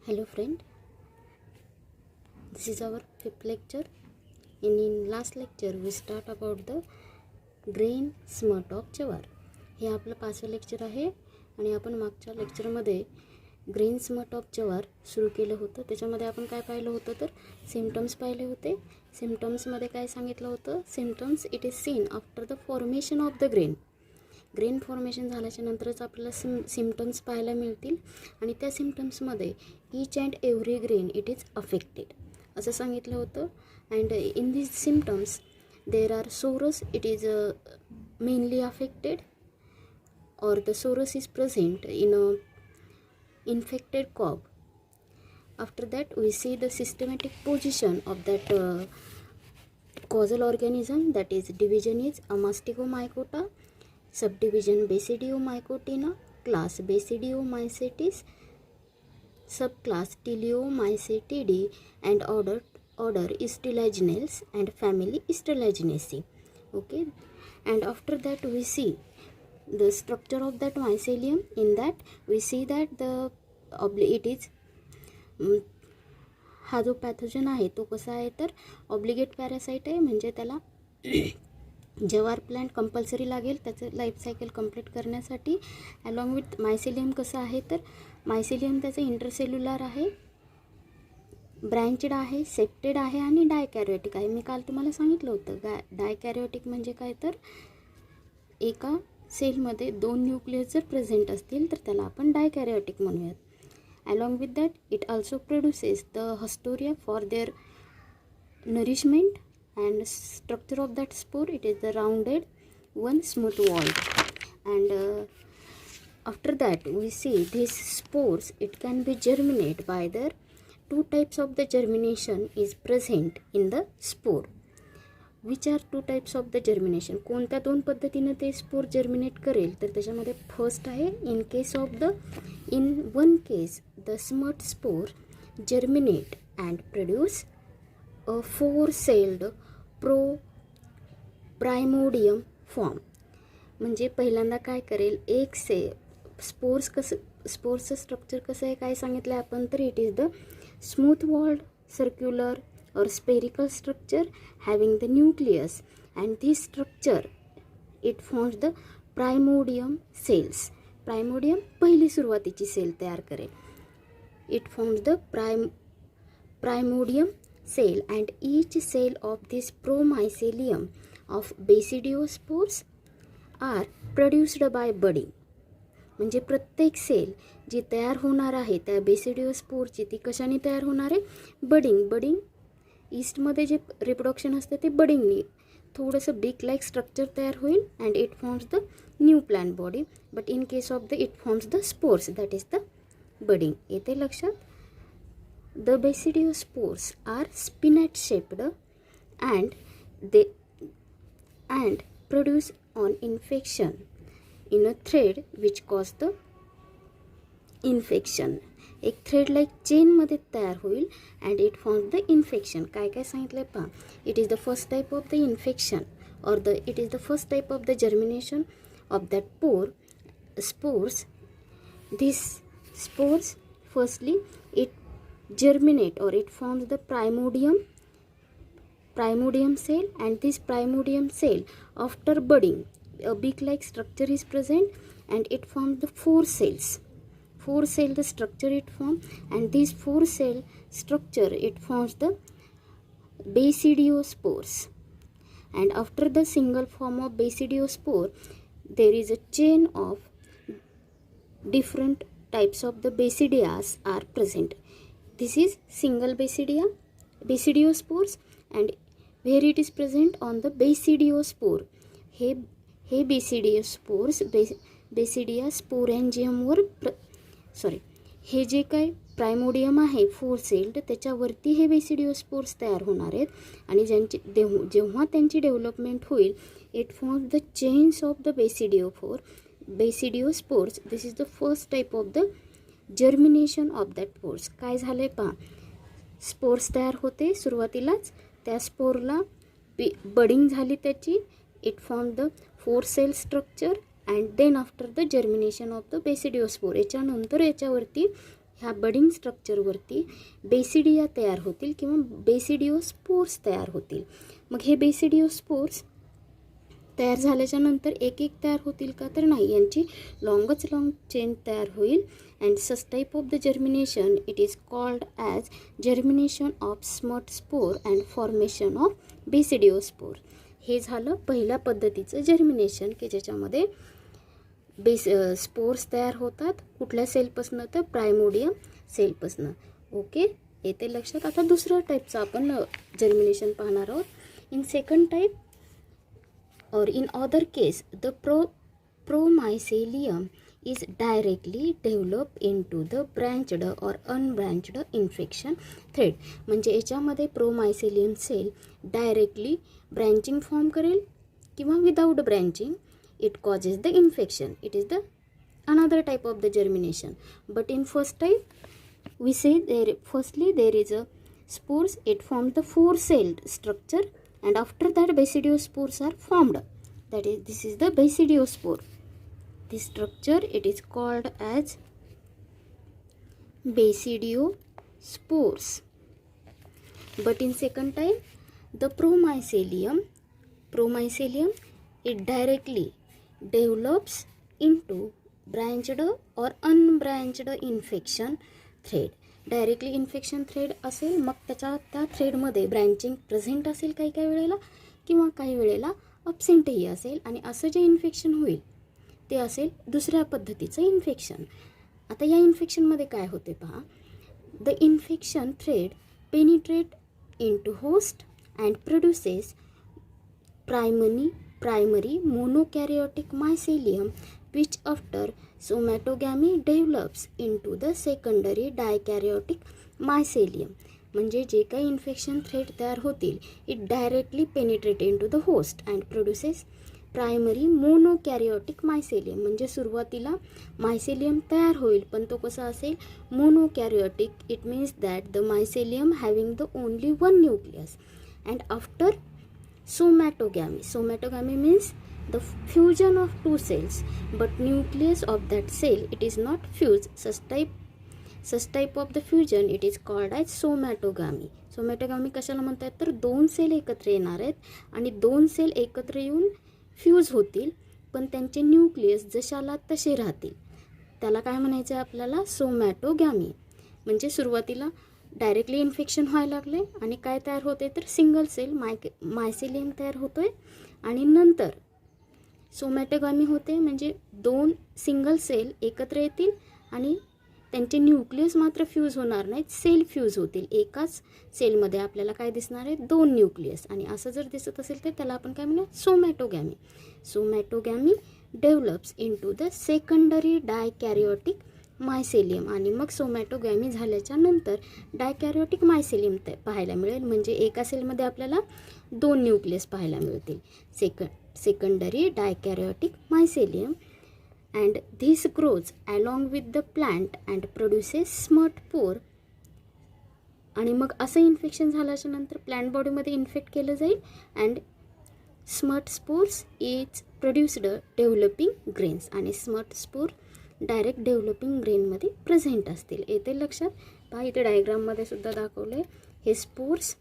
Hello friend, this is our fifth lecture. In last lecture we start about the grain smut of जवार. हे आपलं 5वं lecture आहे आणि आपण मागच्या लेक्चरमध्ये ग्रेन स्मट ऑफ जवार सुरू केलं होतं. त्याच्यामध्ये आपण काय पाहिलं होतं तर सिम्पटम्स पाहिले होते. सिम्पटम्समध्ये काय सांगितलं होतं, symptoms it is seen after the formation of the grain formation झाल्याच्या नंतरच आपल्याला सिम्पटम्स पाहायला मिळतील आणि त्या सिम्पटम्समध्ये each and every grain it is affected असं सांगितलं होतं. And in this symptoms there are sorus it is mainly affected or the sorus is present in a infected cob. After that we see the systematic position of that causal organism, that is division is Amasticomycota, subdivision Basidiomycotina, class Basidiomycetes, subclass Teleomycetidae, and order Styliginales and family Stylaginaceae. Okay, and after that we see the structure of that mycelium. In that we see that it is हा जो pathogen आहे तो कसा आहे तर obligate parasite आहे. म्हणजे त्याला जवार प्लांट कंपल्सरी लागेल त्याचं लाईफ सायकल कंप्लीट करण्यासाठी. अलॉंग विथ मायसेलियम कसं आहे तर मायसेलियम त्याचं इंटरसेल्युलर आहे, ब्रँचेड आहे, सेप्टेड आहे आणि डायकॅरियोटिक आहे. मी काल तुम्हाला सांगितलं होतं डायकॅरियोटिक म्हणजे काय तर एका सेलमध्ये 2 न्यूक्लियस जर प्रेझेंट असतील तर त्याला आपण डायकॅरियोटिक म्हणूयात. Along with that it also produces the haustoria for their nourishment and structure of that spore it is the rounded one smooth walled. And after that we see this spores it can be germinate by their 2 types of the germination is present in the spore. Which are 2 types of the germination. कोणत्या 2 पद्धतीनं ते spore germinate करेल तर त्याच्यामध्ये first आहे in one case the smut spore germinate and produce a 4-celled primordium form. म्हणजे पहिल्यांदा काय करेल, एक स्पोर्सचं स्ट्रक्चर कसं आहे काय सांगितलं आपण तर it is the smooth walled circular or spherical structure having the nucleus, and this structure it forms the primordium cells. Primordium पहिली सुरुवातीची सेल तयार करेल. It forms the primordium cell, and each cell of this promycelium of basidiospores are produced by budding. म्हणजे प्रत्येक sale जी तयार होणार आहे त्या बेसिडिओस्पोरची ती कशाने तयार होणार आहे, बडिंग. ईस्टमध्ये जे रिप्रोडक्शन असते ते बडिंगनी थोडंसं बीक लाईक स्ट्रक्चर तयार होईल and it forms the new plant body. But in case of the it forms the spores that is the budding. येते लक्षात. The basidiospores are spinate shaped and produce on infection in a thread which cause the infection. एक thread like चेनमध्ये तयार होईल and it forms the infection. काय काय सांगितलं आहे पहा. It is the first type of the infection or it is the first type of the germination of that spores. This spores firstly it germinate or it forms the primordium cell, and this primordium cell after budding a beak like structure is present and it forms the 4 cells. 4 cell the structure it forms, and this 4 cell structure it forms the basidiospores. And after the single form of basidiospore there is a chain of different types of the basidias are present. This is single basidiospores, and where it is present on the basidiospore. हे basidiospores basidia sporangium हे जे काय प्रायमोडियम आहे 4 sailed त्याच्यावरती हे बेसिडिओस्पोर्स तयार होणार आहेत आणि जेव्हा त्यांची डेव्हलपमेंट होईल it forms the chains of the basidiospores. This is the first type of the germination of that pores. काय झालं आहे पहा, स्पोर्स तयार होते सुरुवातीलाच, त्या स्पोरला बडिंग झाली त्याची, it form the 4 cell structure and then after the germination of the basidiospore. याच्यानंतर याच्यावरती ह्या बडिंग स्ट्रक्चरवरती बेसिडिया तयार होतील किंवा बेसिडिओ स्पोर्स तयार होतील. मग हे बेसिडिओ स्पोर्स तयार झाल्याच्या नंतर एक एक तयार होतील का, तर नाही, यांची लॉंग चेन तयार होईल. And such type of the germination it is called as germination of smut spore and formation of basidio spore. हे झालं पहिल्या पद्धतीचं जर्मिनेशन की ज्याच्यामध्ये स्पोर्स तयार होतात. कुठल्या सेलपासनं, तर प्रायमोडियम सेलपासनं. ओके, येते लक्षात. आता दुसऱ्या टाईपचं आपण जर्मिनेशन पाहणार आहोत. In second type or in other case the promycelium is directly developed into the branched or unbranched infection thread. म्हणजे याच्यामध्ये प्रोमायसेलियम सेल डायरेक्टली ब्रँचिंग फॉर्म करेल किंवा without branching it causes the infection. It is the another type of the germination. But in first type we say there is a spores. It forms the 4-celled structure and after that basidiospores are formed. This is the basidiospore. This structure it is called as basidiospores. But in second type, the promycelium it directly develops into branched or unbranched infection thread. Directly infection thread असेल, मग त्या थ्रेडमध्ये branching present असेल काही वेळेला किंवा काही वेळेला अब्सेंटही असेल. आणि असं जे इन्फेक्शन होईल ते असेल दुसऱ्या पद्धतीचं इन्फेक्शन. आता या इन्फेक्शनमध्ये काय होते पहा. The infection thread penetrate into host and produces primary monokaryotic mycelium which after somatogamy develops into the secondary dikaryotic mycelium. म्हणजे जे काही इन्फेक्शन थ्रेड तयार होतील it directly penetrate into the host and produces primary monokaryotic mycelium. म्हणजे सुरुवातीला mycelium तयार होईल पण तो कसा असेल, monokaryotic. It means that the mycelium having the only one nucleus. And after somatogamy means the fusion of two cells, but nucleus of that cell it is not fused. Such type of the fusion it is called as somatogamy. सोमॅटोगॅमी कशाला म्हणतात, तर दोन sale एकत्र येणार आहेत आणि दोन sale एकत्र येऊन फ्यूज होतील पण त्यांचे न्यूक्लियस जशाला तसे राहतील. त्याला काय म्हणायचं आहे आपल्याला, सोमॅटोगॅमी. म्हणजे सुरुवातीला डायरेक्टली इन्फेक्शन व्हायला लागले आणि काय तयार होते, तर सिंगल सेल मायसेलियम तयार होतोय आणि नंतर सोमॅटोगॅमी होते. म्हणजे दोन सिंगल सेल एकत्र येतील आणि त्यांचे न्यूक्लियस मात्र फ्यूज होणार नाहीत, सेल फ्यूज होतील. एकाच सेलमध्ये आपल्याला काय दिसणार आहे, दोन न्यूक्लियस. आणि असं जर दिसत असेल तर त्याला आपण काय म्हणूया, somatogamy. Somatogamy develops into the secondary dikaryotic mycelium. आणि मग सोमॅटोगॅमी झाल्याच्या नंतर डायकॅरियोटिक मायसेलियम पाहायला मिळेल. म्हणजे एका सेलमध्ये आपल्याला दोन न्यूक्लियस पाहायला मिळतील, secondary dikaryotic mycelium, and this grows along with the plant and produces smut pore. आणि मग असं इन्फेक्शन झाल्याच्या नंतर प्लांट बॉडीमध्ये इन्फेक्ट केलं जाईल and smut spores is produced developing grains. आणि स्मट स्पोर डायरेक्ट डेव्हलपिंग ग्रेनमध्ये प्रेझेंट असतील. येते लक्षात. पहा इथे डायग्राममध्ये सुद्धा दाखवलं आहे. हे स्पोर्स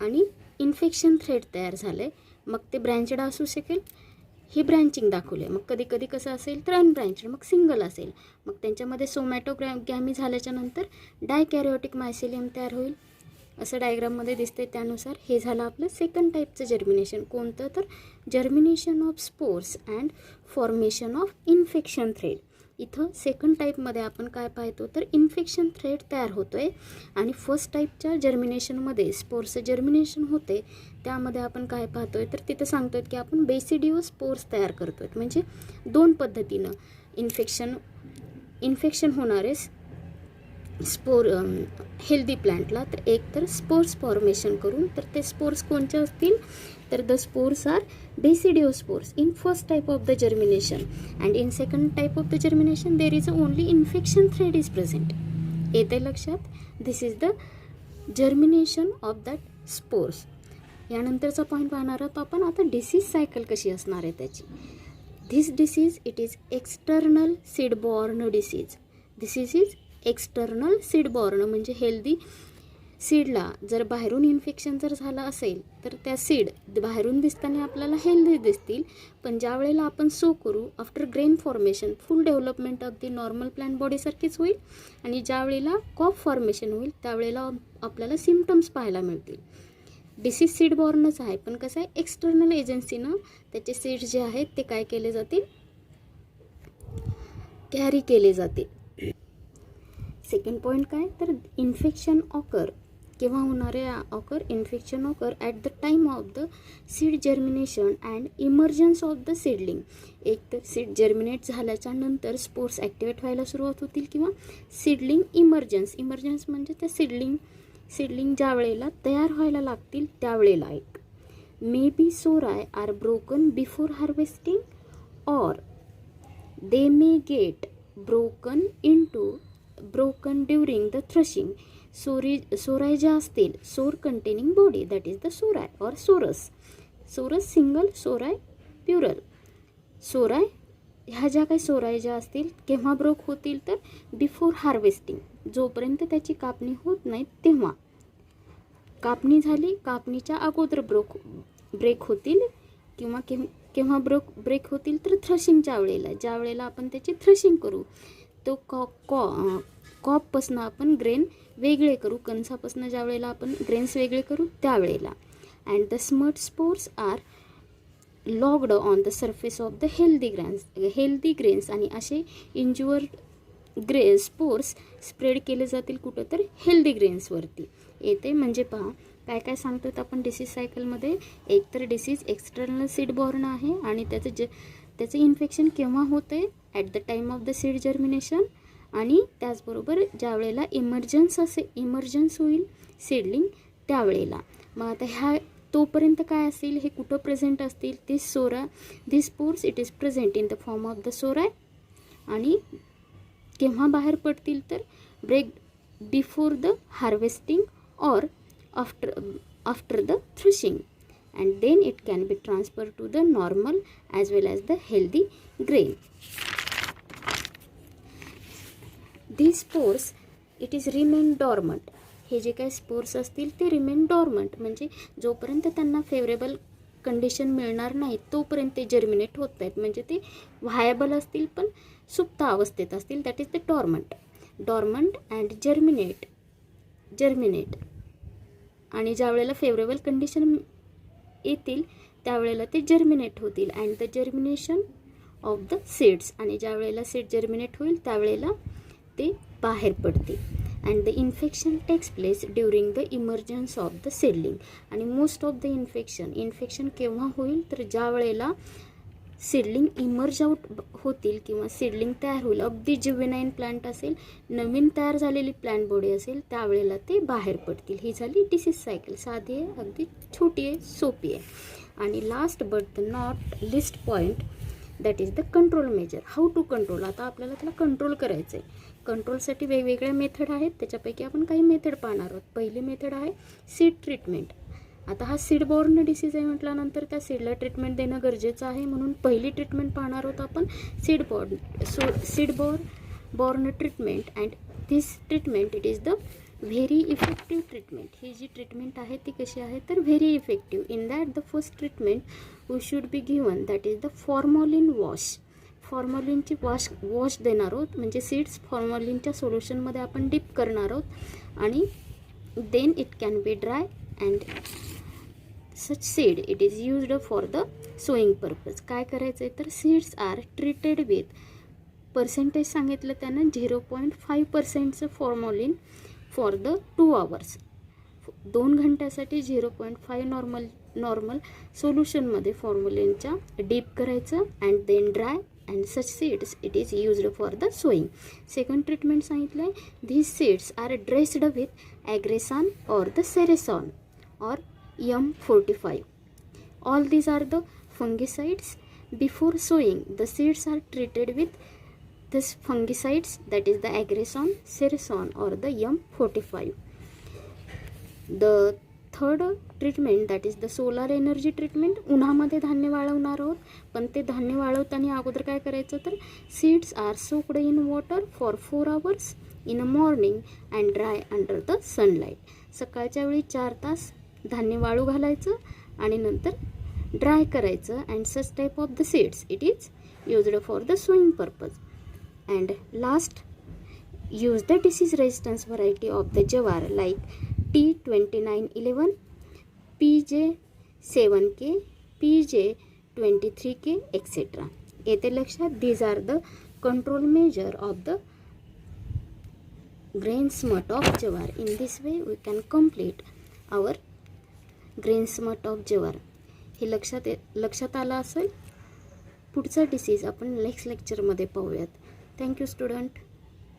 आणि इन्फेक्शन थ्रेड तयार झाले, मग ते ब्रँचड असू शकेल, ही ब्रँचिंग दाखवले. मग कधी कधी कसं असेल तर अनब्रँचड, मग सिंगल असेल. मग त्यांच्यामध्ये सोमॅटोगॅमी झाल्याच्या नंतर डायकॅरियोटिक मायसेलियम तयार होईल असं डायग्राममध्ये दिसते. त्यानुसार हे झालं आपलं सेकंड टाईपचं जर्मिनेशन. कोणतं, तर germination of spores and formation of infection thread. इथं सेकंड टाईपमध्ये आपण काय पाहतो, तर इन्फेक्शन थ्रेड तयार होतो आहे. आणि फर्स्ट टाईपच्या जर्मिनेशनमध्ये स्पोर्सचं जर्मिनेशन होते, त्यामध्ये आपण काय पाहतो आहे, तर तिथं सांगतो आहे की आपण बेसिडिओ स्पोर्स तयार करतो आहे. म्हणजे दोन पद्धतीनं इन्फेक्शन होणारे स्पोर हेल्दी प्लांटला, तर एक तर स्पोर्स फॉर्मेशन करून, तर ते स्पोर्स कोणते असतील, तर the spores are basidiospores in first type of the germination. And in second type of the germination there is only infection thread is present. येते लक्षात. This is the germination of that spores. यानंतरचा point पाहणार आहोत आपण आता disease cycle कशी असणार आहे त्याची. This disease it is external seed born disease. This is external seed born, म्हणजे हेल्दी सीडला जर बाहेरून इन्फेक्शन जर झालं असेल तर त्या सीड बाहेरून दिसताना आपल्याला हेल्दी दिसतील, पण ज्या वेळेला आपण सो करू आफ्टर ग्रेन फॉर्मेशन फुल डेव्हलपमेंट अगदी नॉर्मल प्लांट बॉडीसारखीच होईल, आणि ज्या वेळेला कॉप फॉर्मेशन होईल त्यावेळेला आपल्याला सिम्पटम्स पाहायला मिळतील. डिसीज सीड बॉर्नच आहे, पण कसं आहे एक्सटर्नल एजन्सीनं त्याचे सीड्स जे आहेत ते काय केले जातील, कॅरी केले जातील. सेकंड पॉईंट काय तर इन्फेक्शन ऑकर केव्हा होणारे infection occur at the time of the seed germination and emergence of the seedling. एक तर सीड जर्मिनेट झाल्याच्या नंतर स्पोर्स ॲक्टिवेट व्हायला सुरुवात होतील, किंवा सीडलिंग इमर्जन्स म्हणजे त्या सीडलिंग ज्या वेळेला तयार व्हायला लागतील त्यावेळेला. एक may be sori are broken before harvesting or they may get broken during the threshing. Sori ज्या असतील, sori containing body, that is the sori or sorus single, sori plural. Sori ह्या ज्या काही सोराय ज्या असतील केव्हा ब्रोक होतील तर बिफोर हार्वेस्टिंग, जोपर्यंत त्याची कापणी होत नाही तेव्हा. कापणी झाली, कापणीच्या अगोदर ब्रेक होतील, किंवा केव्हा ब्रेक होतील तर थ्रशिंगच्या वेळेला, ज्या वेळेला आपण त्याची थ्रशिंग करू तो कॉपपासून आपण ग्रेन वेगळे करू, कणसापासून ज्या वेळेला आपण ग्रेन्स वेगळे करू त्यावेळेला. And the smut spores are lodged on the surface of the healthy grains, आणि असे इंज्युअर्ड स्पोर्स स्प्रेड केले जातील कुठं तर हेल्दी ग्रेन्सवरती येते. म्हणजे पहा काय काय सांगतो आपण डिसीज सायकलमध्ये. एक तर डिसीज एक्सटर्नल सीड बॉर्न आहे, आणि त्याचं इन्फेक्शन केव्हा होतं आहे at the time of the seed germination, आणि त्याचबरोबर ज्या वेळेला इमर्जन्स होईल सीडलिंग त्यावेळेला. मग आता तोपर्यंत काय असेल, हे कुठं प्रेझेंट असतील, this spores it is present in the form of the sori, आणि केव्हा बाहेर पडतील तर break before the harvesting or after the threshing, and then it can be transferred to the normal as well as the healthy grain. These spores it is remain dormant. हे जे काही spores असतील ते रिमेन डॉर्मंट, म्हणजे जोपर्यंत त्यांना favourable condition मिळणार नाही तोपर्यंत ते जर्मिनेट होत आहेत, म्हणजे ते व्हायबल असतील पण सुप्त अवस्थेत असतील, that is the dormant and germinate. आणि ज्या वेळेला फेवरेबल कंडिशन येतील त्यावेळेला ते जर्मिनेट होतील. And the germination of the seeds, आणि ज्या वेळेला सीड जर्मिनेट होईल त्यावेळेला ते बाहेर पडतील. And the infection takes place during the emergence of the seedling. आणि मोस्ट ऑफ द इन्फेक्शन केव्हा होईल तर ज्या वेळेला सीडलिंग इमर्ज आउट होतील किंवा सीडलिंग तयार होईल. अगदी ज्युवेनाईन प्लांट असेल, नवीन तयार झालेली प्लांट बॉडी असेल त्यावेळेला ते बाहेर पडतील. ही झाली डिसीज सायकल. साधी आहे, अगदी छोटी आहे, सोपी आहे. आणि last but the not least point that is the control measure. How to control. आता आपल्याला त्याला कंट्रोल करायचं आहे. कंट्रोलसाठी वेगवेगळ्या मेथड आहेत, त्याच्यापैकी आपण काही मेथड पाहणार आहोत. पहिली मेथड आहे सीड ट्रीटमेंट. आता हा सीड बॉर्न डिसीज आहे म्हटल्यानंतर त्या सीडला ट्रीटमेंट देणं गरजेचं आहे, म्हणून पहिली ट्रीटमेंट पाहणार आहोत आपण seed borne treatment. And this treatment it is the very effective treatment. ही जी ट्रीटमेंट आहे ती कशी आहे तर very effective. In that the first treatment we should be given that is the formalin wash. फॉर्मॉलिनची वॉश देणार आहोत, म्हणजे सीड्स फॉर्मॉलिनच्या सोल्युशनमध्ये आपण डिप करणार आहोत, आणि then it can be dry and such seed it is used for the sowing purpose. काय करायचं आहे तर seeds are treated with percentage सांगितलं त्यानं 0.5% फॉर्मॉलिन फॉर द 2 hours. 2 घंट्यासाठी 0.5 नॉर्मल सोल्युशनमध्ये फॉर्मॉलिनच्या डीप करायचं and then dry and such seeds it is used for the sowing. Second treatment सांगितलं आहे this seeds are dressed with Agrosan or the Ceresan or M45. All these are the fungicides. Before sowing, the seeds are treated with this fungicides, that is the Aggreson, Cereson or the M45. The third treatment that is the solar energy treatment. उन्हामध्ये धान्य वाळवणार आहोत, पण ते धान्य वाळवताना अगोदर काय करायचं तर seeds are soaked in water for 4 hours in a morning and dry under the sunlight. सकाळच्या वेळी 4 तास धान्य वाळू घालायचं आणि नंतर ड्राय करायचं. And such type of the seeds it is used for the sowing purpose. And last, use the disease resistance variety of the jawar like T2911, PJ7K, PJ23K, etc. येते लक्षात. these are the control measure of the grain smut of jawar. In this way we can complete our grain smut of jawar. हे लक्षात आलं असेल. पुढचा disease आपण next लेक्चरमध्ये पाहूयात. Thank you student.